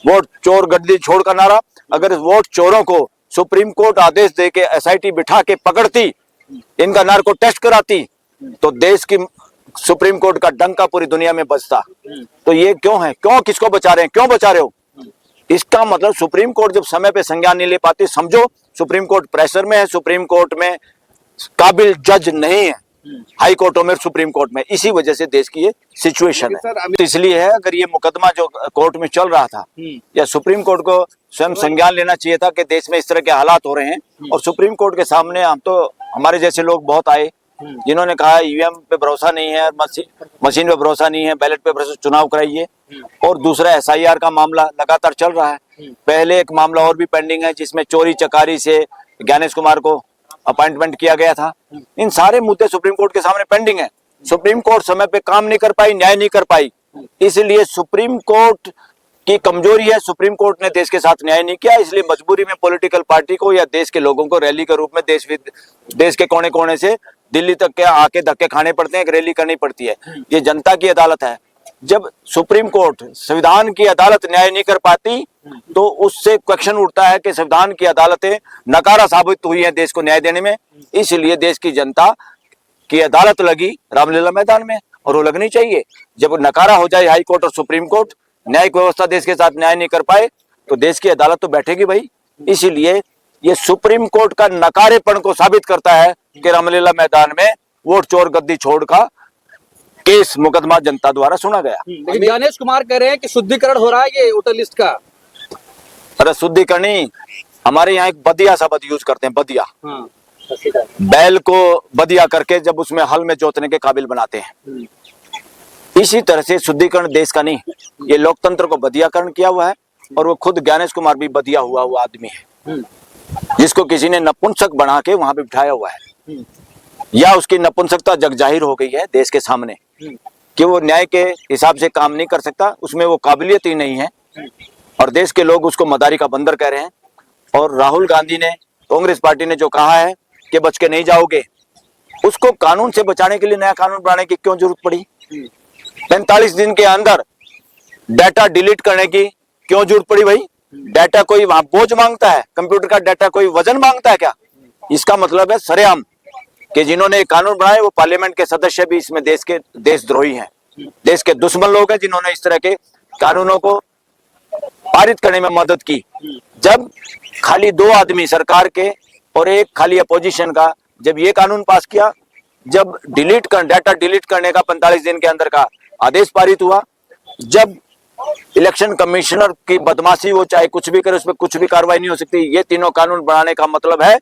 Vote चोर गद्दी छोड़ का नारा। अगर वोट चोरों को सुप्रीम कोर्ट आदेश दे के एसआईटी बिठा के पकड़ती, इनका नार्को टेस्ट कराती, तो देश की सुप्रीम कोर्ट का डंका पूरी दुनिया में बजता। तो ये क्यों है, क्यों किसको बचा रहे हैं, क्यों बचा रहे हो? इसका मतलब सुप्रीम कोर्ट जब समय पे संज्ञान नहीं ले पाती, समझो सुप्रीम कोर्ट प्रेशर में है, सुप्रीम कोर्ट में काबिल जज नहीं है, हाई कोर्टों में, सुप्रीम कोर्ट में। इसी वजह से देश की ये सिचुएशन है। तो इसलिए है, अगर ये मुकदमा जो कोर्ट में चल रहा था, या सुप्रीम कोर्ट को स्वयं संज्ञान लेना चाहिए था कि देश में इस तरह के हालात हो रहे हैं। और सुप्रीम कोर्ट के सामने हम तो, हमारे जैसे लोग बहुत आए जिन्होंने कहा ईवीएम पे भरोसा नहीं है, मशीन पे भरोसा नहीं है, बैलेट पे भरोसा, चुनाव कराइए। और दूसरा एसआईआर का मामला लगातार चल रहा है। पहले एक मामला और भी पेंडिंग है जिसमें चोरी चकारी से ज्ञानेश कुमार को अपॉइंटमेंट किया गया था। इन सारे मुद्दे सुप्रीम कोर्ट के सामने पेंडिंग है। सुप्रीम कोर्ट समय पे काम नहीं कर पाई, न्याय नहीं कर पाई। इसलिए सुप्रीम कोर्ट की कमजोरी है, सुप्रीम कोर्ट ने देश के साथ न्याय नहीं किया। इसलिए मजबूरी में पॉलिटिकल पार्टी को या देश के लोगों को रैली के रूप में देश के कोने कोने से दिल्ली तक के आके धक्के खाने पड़ते हैं, एक रैली करनी पड़ती है। ये जनता की अदालत है। जब सुप्रीम कोर्ट, संविधान की अदालत न्याय नहीं कर पाती, तो उससे क्वेश्चन उठता है कि संविधान की अदालतें नकारा साबित हुई हैं देश को न्याय देने में। इसलिए देश की जनता की अदालत लगी रामलीला मैदान में, और वो लगनी चाहिए। जब नकारा हो जाए हाई कोर्ट और सुप्रीम कोर्ट, न्यायिक व्यवस्था देश के साथ न्याय नहीं कर पाए, तो देश की अदालत तो बैठेगी भाई। इसीलिए ये सुप्रीम कोर्ट का नकारेपन को साबित करता है कि रामलीला मैदान में वोट चोर गद्दी छोड़ का केस, मुकदमा जनता द्वारा सुना गया। लेकिन ज्ञानेश कुमार कह रहे हैं कि शुद्धिकरण हो रहा है ये वोटर लिस्ट का। अरे शुद्धिकरण नहीं, हमारे यहाँ एक बदिया शब्द यूज करते हैं, बदिया। हाँ, बैल को बदिया करके जब उसमें हल में जोतने के काबिल बनाते हैं, इसी तरह से शुद्धिकरण देश का नहीं, ये लोकतंत्र को बदियाकरण किया हुआ है। और वो खुद ज्ञानेश कुमार भी बदिया हुआ आदमी है, जिसको किसी ने नपुंसक बना के वहां पे बिठाया हुआ है, या उसकी नपुंसकता जग जाहिर हो गई है देश के सामने कि वो न्याय के हिसाब से काम नहीं कर सकता, उसमें वो काबिलियत ही नहीं है। और देश के लोग उसको मदारी का बंदर कह रहे हैं। और राहुल गांधी ने, कांग्रेस पार्टी ने जो कहा है कि बच के नहीं जाओगे, उसको कानून से बचाने के लिए नया कानून बनाने की क्यों जरूरत पड़ी? 45 दिन के अंदर डाटा डिलीट करने की क्यों जरूरत पड़ी भाई? डाटा कोई वहां बोझ मांगता है? कंप्यूटर का डाटा कोई वजन मांगता है क्या? इसका मतलब है सरेआम कि जिन्होंने एक कानून बनाए वो पार्लियामेंट के सदस्य भी इसमें देश के देशद्रोही हैं, देश के दुश्मन लोग हैं, जिन्होंने इस तरह के कानूनों को पारित करने में मदद की। जब खाली 2 आदमी सरकार के और एक खाली अपोजिशन का जब ये कानून पास किया, जब डाटा डिलीट करने का 45 दिन के अंदर का आदेश पारित हुआ, जब इलेक्शन कमिश्नर की बदमाशी, वो चाहे कुछ भी करे, उस पर कुछ भी कार्रवाई नहीं हो सकती, ये तीनों कानून बनाने का मतलब है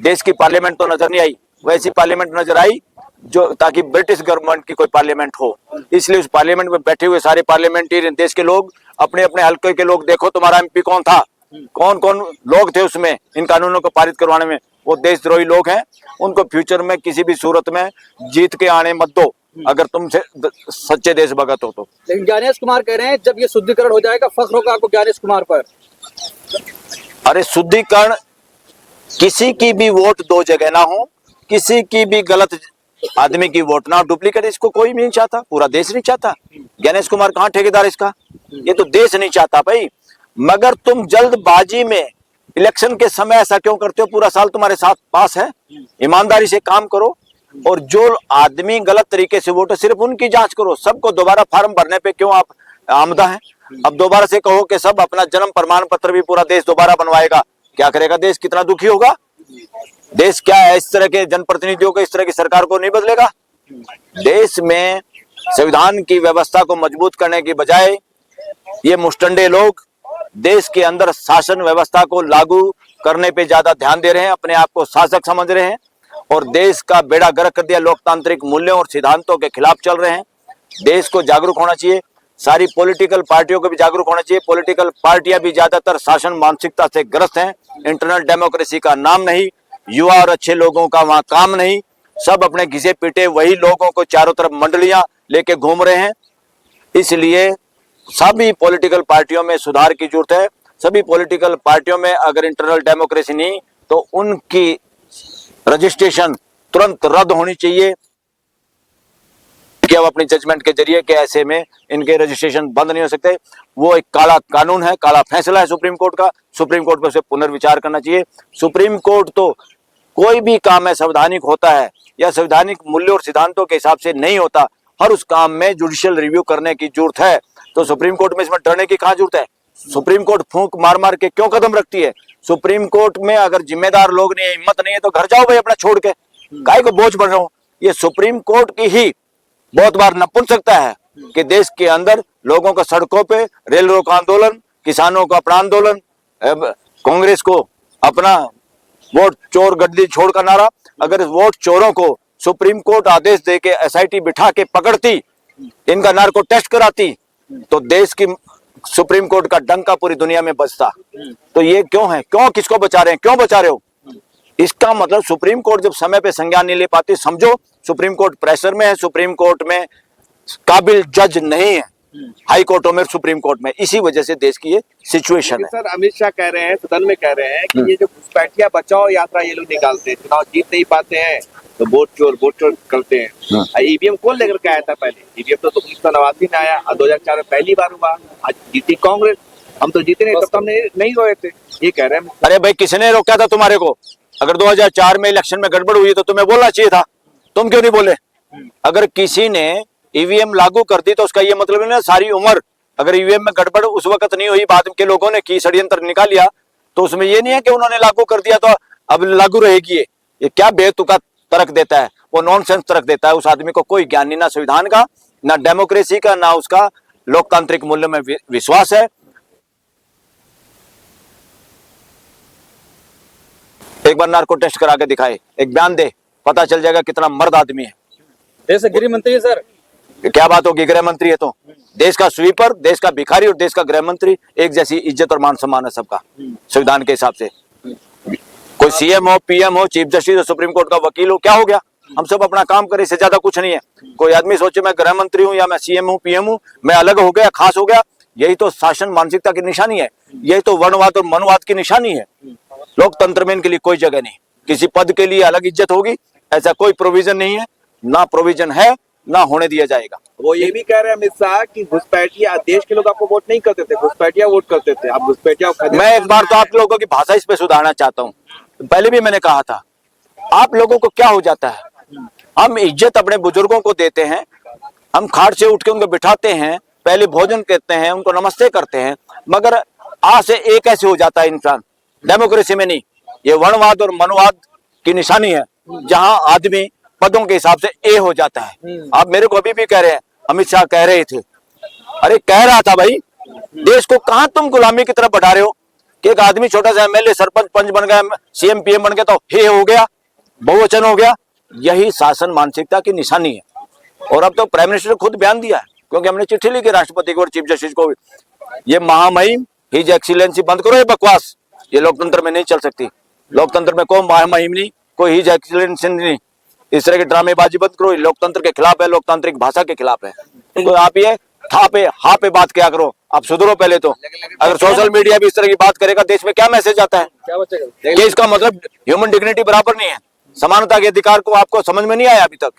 देश की पार्लियामेंट तो नजर नहीं आई, वैसी पार्लियामेंट नजर आई जो ताकि ब्रिटिश गवर्नमेंट की कोई पार्लियामेंट हो। इसलिए उस पार्लियामेंट में बैठे हुए सारे पार्लियामेंटेरियन, देश के लोग, अपने अपने हल्के के लोग, देखो तुम्हारा एमपी कौन था, कौन कौन लोग थे उसमें इन कानूनों को पारित करवाने में, वो देशद्रोही लोग हैं। उनको फ्यूचर में किसी भी सूरत में जीत के आने मत दो, अगर तुम सच्चे देशभक्त हो तो। लेकिन ज्ञानेश कुमार कह रहे हैं जब ये शुद्धिकरण हो जाएगा फख्र होगा आपको ज्ञानेश कुमार पर। अरे शुद्धिकरण, किसी की भी वोट 2 जगह ना हो, किसी की भी गलत आदमी की वोट ना डुप्लीकेट, इसको कोई भी नहीं चाहता, पूरा देश नहीं चाहता। ज्ञानेश कुमार कहाँ ठेकेदार इसका? ये तो देश नहीं चाहता भाई। मगर तुम जल्दबाजी में इलेक्शन के समय ऐसा क्यों करते हो? पूरा साल तुम्हारे साथ पास है, ईमानदारी से काम करो। और जो आदमी गलत तरीके से वोट, सिर्फ उनकी जांच करो, सबको दोबारा फॉर्म भरने पे क्यों आप आमदा है? अब दोबारा से कहो कि सब अपना जन्म प्रमाण पत्र भी पूरा देश दोबारा बनवाएगा, क्या करेगा देश? कितना दुखी होगा देश। क्या है, इस तरह के जनप्रतिनिधियों को, इस तरह की सरकार को नहीं बदलेगा? देश में संविधान की व्यवस्था को मजबूत करने की बजाय ये मुस्टंडे लोग देश के अंदर शासन व्यवस्था को लागू करने पे ज्यादा ध्यान दे रहे हैं, अपने आप को शासक समझ रहे हैं और देश का बेड़ा गर्क कर दिया, लोकतांत्रिक मूल्यों और सिद्धांतों के खिलाफ चल रहे हैं। देश को जागरूक होना चाहिए, सारी पॉलिटिकल पार्टियों को भी जागरूक होना चाहिए। पॉलिटिकल पार्टियां भी ज्यादातर शासन मानसिकता से ग्रस्त हैं, इंटरनल डेमोक्रेसी का नाम नहीं, युवा और अच्छे लोगों का वहां काम नहीं, सब अपने घिसे पीटे वही लोगों को चारों तरफ मंडलियां लेके घूम रहे हैं। इसलिए सभी पॉलिटिकल पार्टियों में सुधार की जरूरत है। सभी पॉलिटिकल पार्टियों में अगर इंटरनल डेमोक्रेसी नहीं तो उनकी रजिस्ट्रेशन तुरंत रद्द होनी चाहिए। किया वो अपनी जजमेंट के जरिए कि ऐसे में इनके रजिस्ट्रेशन बंद नहीं हो सकते। वो एक काला कानून है, काला फैसला है सुप्रीम कोर्ट का। सुप्रीम कोर्ट पे उसे पुनर्विचार करना चाहिए। सुप्रीम कोर्ट तो कोई भी काम है संवैधानिक होता है या संवैधानिक मूल्यों और सिद्धांतों के हिसाब से नहीं होता, हर उस काम में जुडिशियल रिव्यू करने की जरूरत है। तो सुप्रीम कोर्ट में इसमें डरने की कहाँ जरूरत है? सुप्रीम कोर्ट फूंक मार मार के क्यों कदम रखती है? सुप्रीम कोर्ट में अगर जिम्मेदार लोग नहीं है, हिम्मत नहीं है, तो घर जाओ भाई अपना छोड़ के, काहे को बोझ बन रहा हो। ये सुप्रीम कोर्ट की ही बहुत बार नपुंसकता है कि देश के अंदर लोगों का सड़कों पे, रेल रोको आंदोलन, किसानों का अपना आंदोलन, कांग्रेस को अपना वोट चोर गद्दी छोड़ का नारा, अगर इस वोट चोरों को सुप्रीम कोर्ट आदेश दे के एसआईटी बिठा के पकड़ती, इनका नार्को टेस्ट कराती, तो देश की सुप्रीम कोर्ट का डंका पूरी दुनिया में बजता। तो ये क्यों है? क्यों किसको बचा रहे हैं? क्यों बचा रहे हो? इसका मतलब सुप्रीम कोर्ट जब समय पे संज्ञान नहीं ले पाती, समझो सुप्रीम कोर्ट प्रेशर में है, सुप्रीम कोर्ट में काबिल जज नहीं है, हाई कोर्टों में, सुप्रीम कोर्ट में। इसी वजह से देश की ये सिचुएशन है। सर अमित शाह कह रहे हैं, सदन में कह रहे हैं कि ये जो घुसपैठिया बचाओ यात्रा ये लोग निकालते हैं, चुनाव जीत नहीं पाते हैं तो वोट चोर करते हैं। ईवीएम कौन लेकर के आया था पहले? ईवीएम तो 1989 में आया, 2004 में पहली बार हुआ, आज जीती कांग्रेस। हम तो जीते नहीं, तब तो हम नहीं रोए थे, ये कह रहे हैं। अरे भाई किसने रोका था तुम्हारे को? अगर 2004 में इलेक्शन में गड़बड़ हुई तो तुम्हें बोलना चाहिए था, तुम क्यों नहीं बोले? अगर किसी ने ईवीएम लागू कर दी तो उसका ये मतलब नहीं सारी उम्र, अगर ईवीएम में गड़बड़ उस वक्त नहीं हुई, बाद के लोगों ने की, षड्यंत्र निकाल लिया, तो उसमें ये नहीं है कि उन्होंने लागू कर दिया तो अब लागू रहेगी। ये क्या बेतुका तर्क देता है, वो नॉनसेंस तर्क देता है। उस आदमी को कोई ज्ञान नहीं, ना संविधान का, ना डेमोक्रेसी का, ना उसका लोकतांत्रिक मूल्य में विश्वास है। एक बार नार्को टेस्ट करा के दिखाए, एक बयान दे, पता चल जाएगा कितना मर्द आदमी है। देश गृह मंत्री है सर, क्या बात होगी? गृह मंत्री है तो देश का स्वीपर, देश का भिखारी और देश का गृह मंत्री, एक जैसी इज्जत और मान सम्मान है सबका संविधान के हिसाब से। कोई सीएम हो, पीएम हो, चीफ जस्टिस हो, सुप्रीम कोर्ट का वकील हो, क्या हो गया? हम सब अपना काम करें, इससे ज्यादा कुछ नहीं है। कोई आदमी सोचे मैं गृह मंत्री हूं या मैं सीएम हूं, पीएम हूं, मैं अलग हो गया, खास हो गया, यही तो शासन मानसिकता की निशानी है, यही तो वर्णवाद और मनवाद की निशानी है। लोकतंत्र में इनके लिए कोई जगह नहीं। किसी पद के लिए अलग इज्जत होगी, ऐसा कोई प्रोविजन नहीं है, ना प्रोविजन है, ना होने दिया जाएगा। वो ये भी कह रहे हैं अमित शाह कि घुसपैठिया, देश के लोग आपको वोट नहीं करते थे, घुसपैठिया वोट करते थे, आप घुसपैठिया। मैं एक बार तो आप लोगों की भाषा इस पे सुधारना चाहता हूँ। पहले भी मैंने कहा था, आप लोगों को क्या हो जाता है, हम इज्जत अपने बुजुर्गों को देते हैं, हम खाट से उठ के उनको बिठाते हैं, पहले भोजन करते हैं, उनको नमस्ते करते हैं, मगर आज से एक ऐसे हो जाता है इंसान। डेमोक्रेसी में नहीं, ये वर्णवाद और मनवाद की निशानी है, जहां आदमी पदों के हिसाब से ए हो जाता है। आप मेरे को अभी भी कह रहे हैं, अमित शाह कह रहे थे, अरे कह रहा था भाई, देश को कहां तुम गुलामी की तरफ बढ़ा रहे हो कि एक आदमी छोटा सा एमएलए, सरपंच, पंच बन गया, सीएम पीएम बन गया तो हे हो गया, बहुवचन हो गया। यही शासन मानसिकता की निशानी है। और अब तो प्राइम मिनिस्टर ने खुद बयान दिया है, क्योंकि हमने चिट्ठी लिखी राष्ट्रपति को और चीफ जस्टिस को, ये महामहिम हिज एक्सीलेंसी बंद करो, ये बकवास, ये लोकतंत्र में नहीं चल सकती। लोकतंत्र में कोई महामहिम नहीं, कोई हिज एक्सीलेंसी नहीं, इस तरह की ड्रामेबाजी बंद करो, लोकतंत्र के खिलाफ है, लोकतांत्रिक भाषा के खिलाफ है। तो आप ये हाँ पे बात क्या करो, आप सुधरो पहले तो। अगर सोशल मीडिया भी इस तरह की बात करेगा, देश में क्या मैसेज आता है? क्या बचेगा? ये इसका मतलब ह्यूमन डिग्निटी बराबर नहीं है, समानता के अधिकार को आपको समझ में नहीं आया अभी तक।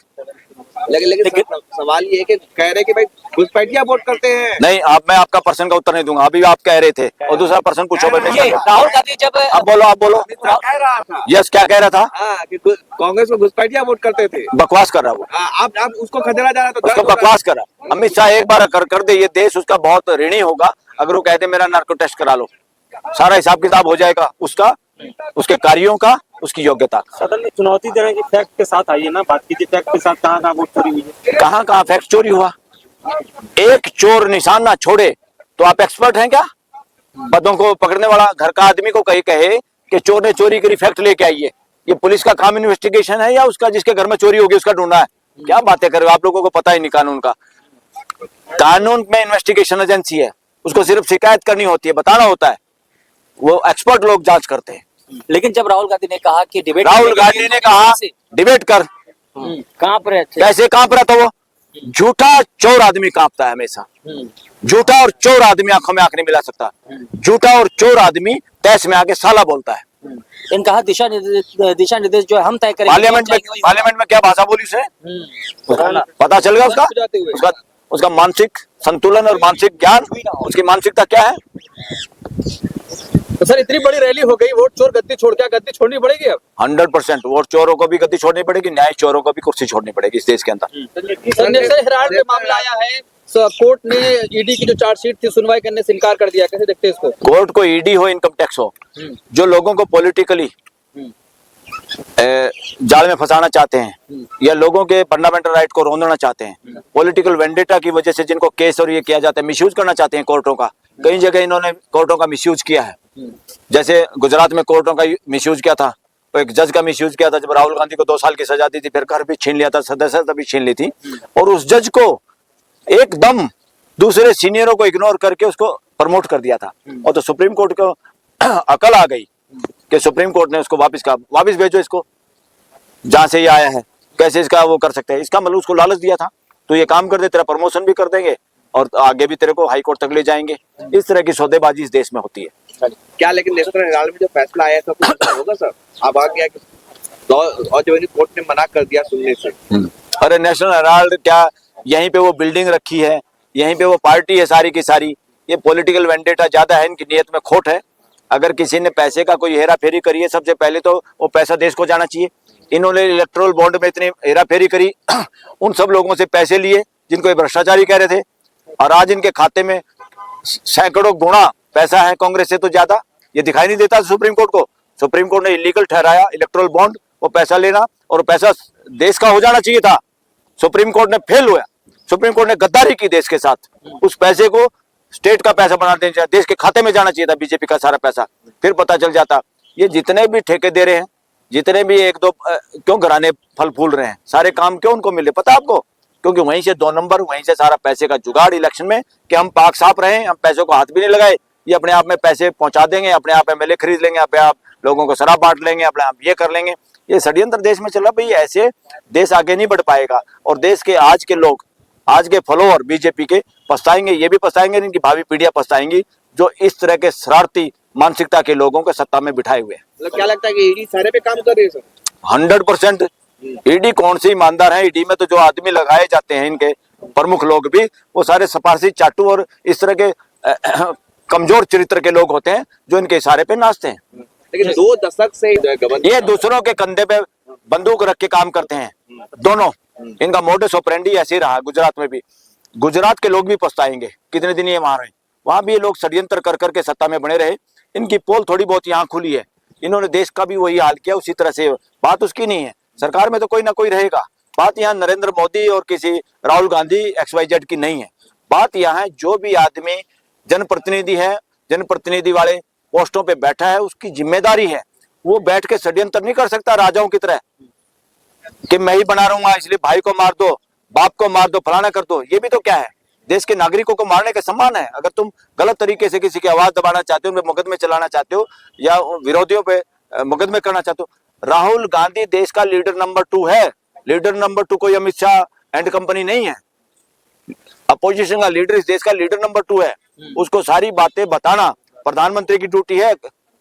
लेकिन सवाल ये है कि कह रहे हैं कि भाई घुसपैठिया वोट करते हैं। नहीं, आप, मैं आपका पर्सन का उत्तर नहीं दूंगा, अभी आप कह रहे थे और दूसरा पर्सन पूछो। राहुल गांधी जब आप बोलो। कह रहा था, यस, क्या कह रहा था? कि कांग्रेस को घुसपैठिया वोट करते थे। बकवास कर रहा वो, आप उसको खदेड़ा जा रहा है, तो उसको बकवास कर रहा। अमित शाह एक बार कर दे, ये देश उसका बहुत ऋणी होगा अगर वो कहते मेरा नार्को टेस्ट करा लो, सारा हिसाब किताब हो जाएगा उसका, उसके कार्यों का, उसकी योग्यता। सदन में चुनौती देने की फैक्ट के साथ आइए ना, बात कीजिए फैक्ट के साथ, कहाँ वोट चोरी हुई है, कहाँ फैक्ट चोरी हुआ। एक चोर निशान ना छोड़े तो आप एक्सपर्ट हैं क्या? पदों को पकड़ने वाला घर का आदमी को कहे कि चोर ने चोरी करी, फैक्ट लेके आइए, ये पुलिस का काम इन्वेस्टिगेशन है या उसका जिसके घर में चोरी होगी उसका ढूंढना है? क्या बातें कर रहे हो, आप लोगों को पता ही नहीं कानून का। कानून में इन्वेस्टिगेशन एजेंसी है, उसको सिर्फ शिकायत करनी होती है, बताना होता है, वो एक्सपर्ट लोग जांच करते हैं। लेकिन जब राहुल गांधी ने कहा कि डिबेट, राहुल गांधी ने कहा डिबेट कर, कहाँ पर है? कैसे कांप रहा था वो? झूठा चोर आदमी कांपता है हमेशा, झूठा और चोर आदमी आंखों में आंख नहीं मिला सकता, झूठा और चोर आदमी तैस में आके साला बोलता है। इनका कहा दिशा निर्देश जो है हम तय करेंगे। पार्लियामेंट में क्या भाषा बोली उसने, पता चल गया उसका जाते हुए उसका उसका मानसिक संतुलन और मानसिक ज्ञान, उसकी मानसिकता क्या है। तो सर इतनी बड़ी रैली हो गई, वोट चोर गद्दी छोड़, क्या गद्दी छोड़नी पड़ेगी अब? 100% वोट चोरों को भी गद्दी छोड़नी पड़ेगी, न्याय चोरों को भी कुर्सी छोड़नी पड़ेगी इस देश के अंदर। संजय सर हिरासत में मामला आया है, कोर्ट ने ईडी की जो चार्जशीट थी सुनवाई करने से इनकार कर दिया, कैसे देखते हैं इसको? कोर्ट को ईडी हो, इनकम टैक्स हो, जो लोगों को पॉलिटिकली जाल में फंसाना चाहते हैं या लोगों के फंडामेंटल राइट को रोंदना चाहते हैं, पॉलिटिकल वेंडेटा की वजह से जिनको केस और ये किया जाता है, मिसयूज करना चाहते हैं कोर्टों का। कई जगह इन्होंने कोर्टों का मिसयूज किया है, जैसे गुजरात में कोर्टों का मिसयूज किया था, तो एक जज का मिसयूज किया था जब राहुल गांधी को 2 साल की सजा दी थी, फिर घर भी छीन लिया था, सदस्यता भी छीन ली थी, और उस जज को एकदम दूसरे सीनियरों को इग्नोर करके उसको प्रमोट कर दिया था। और तो सुप्रीम कोर्ट को अकल आ गई कि सुप्रीम कोर्ट ने उसको वापस भेजो इसको, जहां से ये आया है, कैसे इसका वो कर सकते हैं। इसका मतलब उसको लालच दिया था, तो ये काम कर दे, तेरा प्रमोशन भी कर देंगे और आगे भी तेरे को हाई कोर्ट तक ले जाएंगे। इस तरह की सौदेबाजी इस देश में होती है। क्या लेकिन नेशनल हेराल्ड में जो फैसला आया था कुछ होगा सर? अब आ गया कि और जो कोर्ट ने मना कर दिया सुनने से। अरे नेशनल हेराल्ड क्या, यहीं पे वो बिल्डिंग रखी है, यहीं पे वो पार्टी है सारी की सारी। ये पॉलिटिकल वेंडेटा ज्यादा है, इनकी नीयत में खोट है। अगर किसी ने पैसे का कोई हेरा फेरी करी है, सबसे पहले तो वो पैसा देश को जाना चाहिए। इन्होंने इलेक्टोरल बॉन्ड में इतनी हेरा फेरी करी, उन सब लोगों से पैसे लिए जिनको ये भ्रष्टाचारी कह रहे थे, और आज इनके खाते में सैकड़ों गुना पैसा है कांग्रेस से तो ज्यादा। ये दिखाई नहीं देता सुप्रीम कोर्ट को। सुप्रीम कोर्ट ने इलीगल ठहराया इलेक्टोरल बॉन्ड, वो पैसा लेना, और पैसा देश का हो जाना चाहिए था। सुप्रीम कोर्ट ने फेल हुआ, सुप्रीम कोर्ट ने गद्दारी की देश के साथ। उस पैसे को स्टेट का पैसा बना देना चाहिए, देश के खाते में जाना चाहिए था बीजेपी का सारा पैसा, फिर पता चल जाता। ये जितने भी ठेके दे रहे हैं, जितने भी एक दो क्यों घराने फल फूल रहे हैं, सारे काम क्यों उनको मिले पता आपको? क्योंकि वहीं से 2 नंबर, वहीं से सारा पैसे का जुगाड़ इलेक्शन में, कि हम पाक साफ रहे, हम पैसों को हाथ भी नहीं लगाए, ये अपने आप में पैसे पहुंचा देंगे, अपने आप एमएलए खरीद लेंगे, अपने आप लोगों को शराब बांट लेंगे, अपने आप ये कर लेंगे। ये षड्यंत्र देश में चला भाई, ऐसे देश आगे नहीं बढ़ पाएगा। और देश के आज के लोग, आज के फॉलोअर बीजेपी के पछताएंगे, ये भी पछताएंगे, इनकी भावी पीढ़ियां पछताएंगी जो इस तरह के शरारती मानसिकता के लोगों को सत्ता में बिठाए हुए हैं। मतलब क्या लगता है कि ईडी सारे पे काम कर रही है सर? 100% ईडी कौन सी ईमानदार है? ईडी में तो जो आदमी लगाए जाते हैं, इनके प्रमुख लोग भी, वो सारे सपारसी चाटू और इस तरह के कमजोर चरित्र के लोग होते हैं जो इनके इशारे पे नाचते हैं। लेकिन 2 दशक से ये दूसरों के कंधे पे बंदूक रख के काम करते हैं दोनों। इनका मोडस ऑपरेंडी ऐसे ही रहा गुजरात में भी। गुजरात के लोग भी पछताएंगे, कितने दिन ये वहां रहे, वहां भी ये लोग षड्यंत्र कर करके सत्ता में बने रहे। इनकी पोल थोड़ी बहुत यहाँ खुली है, इन्होंने देश का भी वही हाल किया उसी तरह से। बात उसकी नहीं है, सरकार में तो कोई ना कोई रहेगा। बात यहाँ नरेंद्र मोदी और किसी राहुल गांधी XYZ की नहीं है। बात यहाँ है, जो भी आदमी जनप्रतिनिधि है, जनप्रतिनिधि वाले पोस्टों पे बैठा है, उसकी जिम्मेदारी है वो बैठ के षड्यंत्र नहीं कर सकता राजाओं की तरह कि मैं ही बना रहूंगा इसलिए भाई को मार दो, बाप को मार दो, फलाना कर दो। ये भी तो क्या है, देश के नागरिकों को मारने के समान है। अगर तुम गलत तरीके से किसी की आवाज दबाना चाहते हो, उन पे मुकदमे चलाना चाहते हो या विरोधियों पे मुकदमे करना चाहते हो। राहुल गांधी देश का लीडर नंबर 2 है। लीडर नंबर 2 कोई अमित शाह एंड कंपनी नहीं है। अपोजिशन का लीडर इस देश का लीडर नंबर 2 है। उसको सारी बातें बताना प्रधानमंत्री की ड्यूटी है।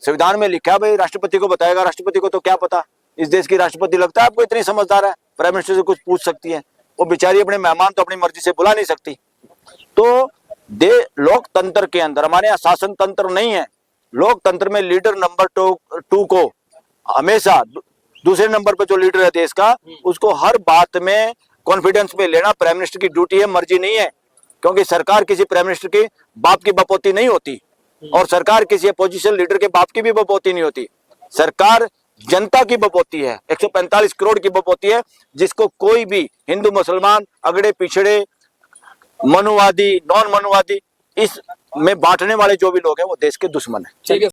संविधान में लिखा भाई राष्ट्रपति को बताएगा, राष्ट्रपति को तो क्या पता। इस देश की राष्ट्रपति लगता है आपको इतनी समझदार है, प्राइम मिनिस्टर से कुछ पूछ सकती है? वो बेचारी अपने मेहमान तो अपनी मर्जी से बुला नहीं सकती। तो लोकतंत्र के अंदर हमारे यहाँ शासन तंत्र नहीं है। लोकतंत्र में लीडर नंबर 2 को हमेशा, दूसरे नंबर पर जो लीडर है देश का, उसको हर बात में कॉन्फिडेंस में लेना प्राइम मिनिस्टर की ड्यूटी है, मर्जी नहीं है। क्योंकि सरकार किसी प्राइम मिनिस्टर के बाप की बपोती नहीं होती और सरकार किसी अपोजिशन लीडर के बाप की भी बपोती नहीं होती। सरकार जनता की बपोती है, 145 करोड़ की बपोती है, जिसको कोई भी हिंदू मुसलमान, अगड़े पिछड़े, मनुवादी, नॉन मनुवादी, इस में बांटने वाले जो भी लोग हैं वो देश के दुश्मन है। ठीक है।